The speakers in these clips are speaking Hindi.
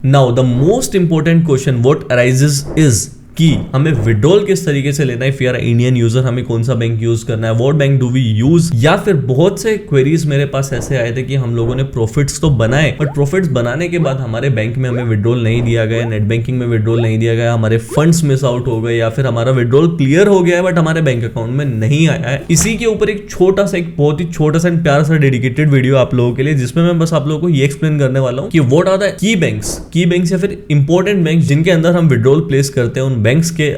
Now, the most important question what arises is कि हमें विड्रॉल किस तरीके से लेना है। फिर इंडियन यूजर हमें कौन सा बैंक यूज करना है, what bank do we use, या फिर बहुत से क्वेरीज मेरे पास ऐसे आए थे कि हम लोगों ने प्रॉफिट्स तो बनाए बट प्रॉफिट्स बनाने के बाद हमारे बैंक में हमें विड्रॉल नहीं दिया गया, नेट बैंकिंग में विड्रॉल नहीं दिया गया, हमारे फंड्स मिस आउट हो गए या फिर हमारा विड्रॉल क्लियर हो गया है बट हमारे बैंक अकाउंट में नहीं आया है। इसी के ऊपर एक छोटा सा, एक बहुत ही छोटा सा प्यारा सा डेडिकेटेड वीडियो आप लोगों के लिए, जिसमें मैं बस आप लोगों को ये एक्सप्लेन करने वाला हूँ कि what are the key banks या फिर इंपॉर्टेंट बैंक जिनके अंदर हम विड्रॉल प्लेस करते हैं, उन बैंक्स के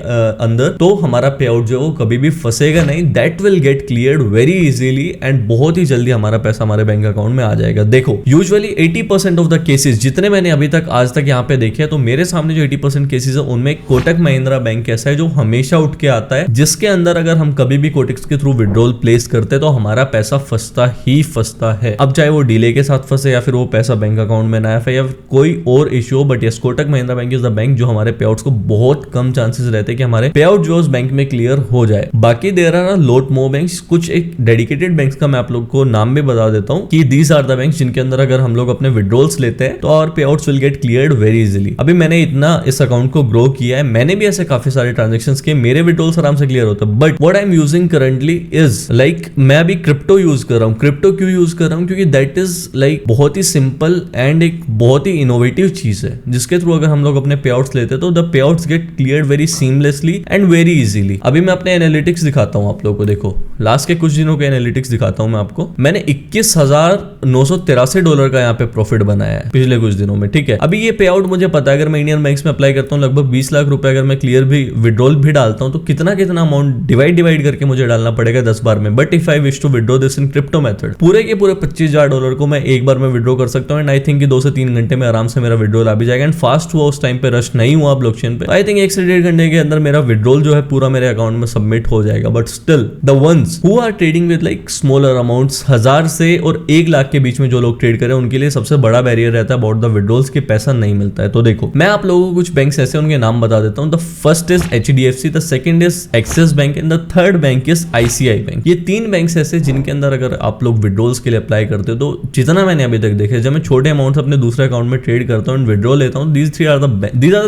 अंदर तो हमारा पे आउट जो है कभी भी फंसेगा नहीं। That will get cleared very easily and बहुत ही जल्दी हमारा पैसा हमारे बैंक अकाउंट में आ जाएगा। देखो यूजुअली 80% ऑफ द केसेस जितने मैंने अभी तक आज तक यहाँ पे देखे, तो मेरे सामने जो 80% केसेस है उनमें कोटक महिंद्रा बैंक ऐसा है जो हमेशा उठ के आता है, जिसके अंदर अगर हम कभी भी कोटक के थ्रू विड्रॉल प्लेस करते हैं तो हमारा पैसा फंसता ही फंसता है। अब चाहे वो डिले के साथ फंसे या फिर वो पैसा बैंक अकाउंट में ना आए या कोई और इश्यू हो, but yes Kotak Mahindra bank is the bank जो हमारे पे आउट्स को बहुत कम चांसेस रहते हैं कि हमारे पे आउट जो उस बैंक में क्लियर हो जाए। बाकी there are lot more banks, कुछ एक डेडिकेटेड बैंक्स का मैं आप लोग को नाम भी बता देता हूं कि दीज आर द बैंक्स जिनके अंदर अगर हम लोग अपने विड्रॉल्स लेते हैं तो आवर पे outs will get cleared very easily. अभी मैंने इतना इस अकाउंट को ग्रो किया है, मैंने भी ऐसे काफी सारे ट्रांजेक्शंस किए, मेरे विड्रॉल्स आराम से क्लियर होते हैं। But what I am using currently is like मैं अभी क्रिप्टो यूज कर रहा हूँ। क्रिप्टो क्यों यूज कर रहा हूँ? क्योंकि दैट इज लाइक बहुत ही सिंपल एंड एक बहुत ही इनोवेटिव चीज है, जिसके थ्रू अगर हम लोग अपने पे आउट्स लेते हैं तो the payouts get cleared very seamlessly and very easily. अभी मैं अपने एनालिटिक्स दिखाता हूं आप लोगों को, देखो लास्ट के कुछ दिनों के एनालिटिक्स दिखाता हूं मैं आपको। मैंने $21,983 का यहाँ पे प्रॉफिट बनाया है पिछले कुछ दिनों में, ठीक है। अभी ये पे आउट मुझे पता है अगर मैं इंडियन बैंक्स में अप्लाई करता हूँ लगभग 20 लाख रुपए अगर मैं क्लियर भी विड्रॉल भी डालता हूँ तो कितना अमाउंट डिवाइड करके मुझे डालना पड़ेगा 10 बार में। But if I wish to withdraw this in crypto method, पूरे के पूरे $25,000 को मैं एक बार में विड्रॉ कर सकता हूँ एंड आई थिंक कि 2 से 3 घंटे में आराम से मेरा विड्रॉल आ भी जाएगा एंड फास्ट हुआ उस टाइम पे, रश नहीं हुआ ब्लॉकचेन पे। आई थिंक 1 से 1.5 घंटे के अंदर मेरा विड्रॉल जो है पूरा मेरे अकाउंट में सबमिट हो जाएगा। But still the ones who are trading with like smaller amounts, 1000 से और 1 लाख के बीच में जो लोग ट्रेड करें उनके लिए सबसे बड़ा बैरियर रहता है अबाउट द विड्रॉल्स के पैसा नहीं मिलता है। तो देखो मैं आप लोगों को कुछ बैंक्स ऐसे उनके नाम बता देता हूं। The first is HDFC, the second is axis bank and the third bank is ICI bank. ये 3 बैंक्स ऐसे जिनके अंदर अगर आप लोग विड्रॉल्स के लिए अप्लाई करते हो तो जितना मैंने अभी तक देखे, जब मैं छोटे अमाउंट अपने दूसरे अकाउंट में ट्रेड करता हूँ विड्रॉल लेता हूँ, these are the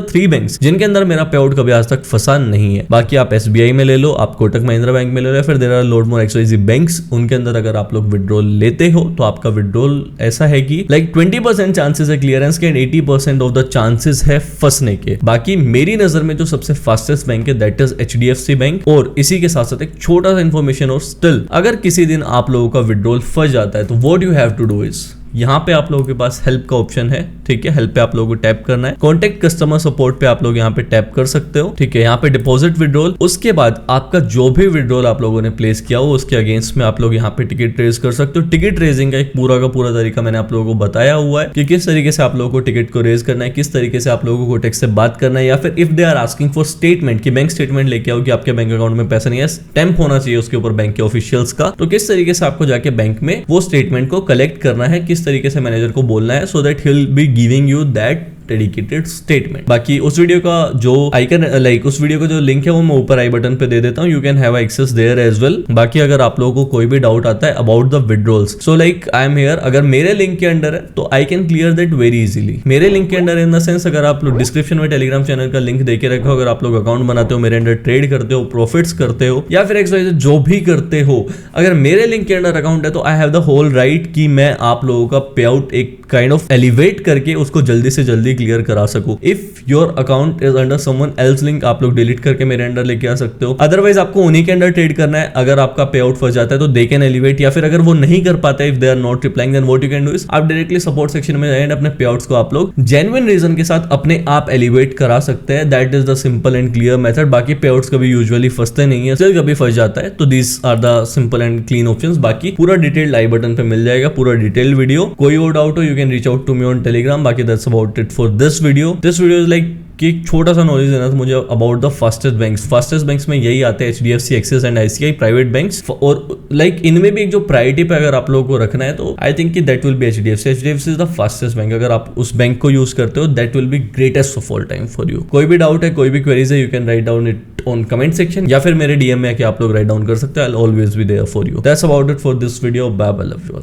3 बैंक्स जिनके अंदर मेरा पे आउट कभी आज तक फंसा नहीं है। बाकी आप SBI में ले लो, आप कोटक महिंद्रा बैंक में ले लो, फिर there are lot more XYZ banks, उनके अंदर अगर आप लोग विड्रॉल लेते हो तो आपका विड्रॉल ऐसा है कि लाइक 20% चांसेस है क्लियरेंस के एंड 80% ऑफ द चांसेस है फंसने के। बाकी मेरी नजर में जो सबसे फास्टेस्ट बैंक है दैट इज HDFC बैंक। और इसी के साथ साथ एक छोटा सा इंफॉर्मेशन, और स्टिल अगर किसी दिन आप लोगों का विड्रॉल फंस जाता है तो what you have to do is यहाँ पे आप लोगों के पास हेल्प का ऑप्शन है, ठीक है। हेल्प पे आप लोगों को टैप करना है, कॉन्टेक्ट कस्टमर सपोर्ट पे आप लोग यहाँ पे टैप कर सकते हो, ठीक है। यहाँ पे डिपॉजिट विड्रॉल, उसके बाद आपका जो भी विड्रॉल आप लोगों ने प्लेस किया हो उसके अगेंस्ट में आप लोग यहाँ पे टिकट रेज कर सकते हो। टिकट रेजिंग का एक पूरा तरीका मैंने आप लोगों को बताया हुआ है कि किस तरीके से आप लोगों को टिकट को रेज करना है, किस तरीके से आप लोगों को टैक्स से बात करना है, या फिर if they are asking for statement कि बैंक स्टेटमेंट लेके आओ कि आपके बैंक अकाउंट में पैसा नहीं है, स्टैंप होना चाहिए उसके ऊपर बैंक के ऑफिशियल्स का, तो किस तरीके से आपको जाके बैंक में वो स्टेटमेंट को कलेक्ट करना है, किस तरीके से मैनेजर को बोलना है, so that he will be giving you that dedicated statement. बाकी उस वीडियो का जो आइकन लाइक उस वीडियो का जो लिंक है वो मैं ऊपर आई बटन पे दे देता हूँ, you can have access there as well. बाकी अगर आप लोगों को कोई भी डाउट आता है about the withdrawals, so like I am here, अगर मेरे लिंक के अंडर है तो I can clear that very easily. मेरे लिंक के अंडर इन द सेंस, अगर आप लोग डिस्क्रिप्शन में टेलीग्राम चैनल का लिंक देके रखो, अगर आप लोग अकाउंट बनाते हो, मेरे अंडर ट्रेड करते हो, प्रॉफिट्स करते हो या फिर XYZ जो भी करते हो, अगर मेरे लिंक के अंडर अकाउंट है तो I have the whole right कि मैं आप लोगों का पे आउट एक काइंड ऑफ एलिवेट करके उसको जल्दी से जल्दी क्लियर करा सकूं। If your account is under someone else link, आप लोग डिलीट करके मेरे अंडर लेके आ सकते हो। अदरवाइज आपको उन्हीं के अंडर ट्रेड करना है। अगर आपका पे आउट फंस जाता है तो दे कैन एलिवेट, या फिर अगर वो नहीं कर पाते, if they are not replying, then what you can do is आप डायरेक्टली सपोर्ट सेक्शन में जाएं, अपने पे आउट्स को आप लोग जेन्युइन रीजन के साथ अपने आप एलिवेट करा सकते हैं। That is the simple and clear method. बाकी पे आउट्स कभी यूजुअली फंसते नहीं है, स्टिल कभी फंस जाता है, तो these are the simple and clean options. बाकी पूरा डिटेल्ड आई बटन पे मिल जाएगा, पूरा डिटेल्ड वीडियो। कोई और डाउट हो you can reach out to me on Telegram. बाकी that's about it for this video. This video is like कि एक छोटा सा नॉलेज देना था मुझे अबाउट द फास्टेस्ट बैंक्स में यही आते हैं, HDFC, axis and ICI private banks. और लाइक इनमें भी एक जो प्रायोरिटी पे अगर आप लोगों को रखना है तो आई थिंक कि that will be HDFC is the fastest bank. अगर आप उस बैंक को यूज करते हो that will be greatest of all time for you. कोई भी डाउट है, कोई भी क्वेरीज है, you can write down it on comment section या फिर मेरे DM में आके आप लोग राइट डाउन कर सकते हैं। I will always be there for you. That's about it for this video. Bye bye, love you all.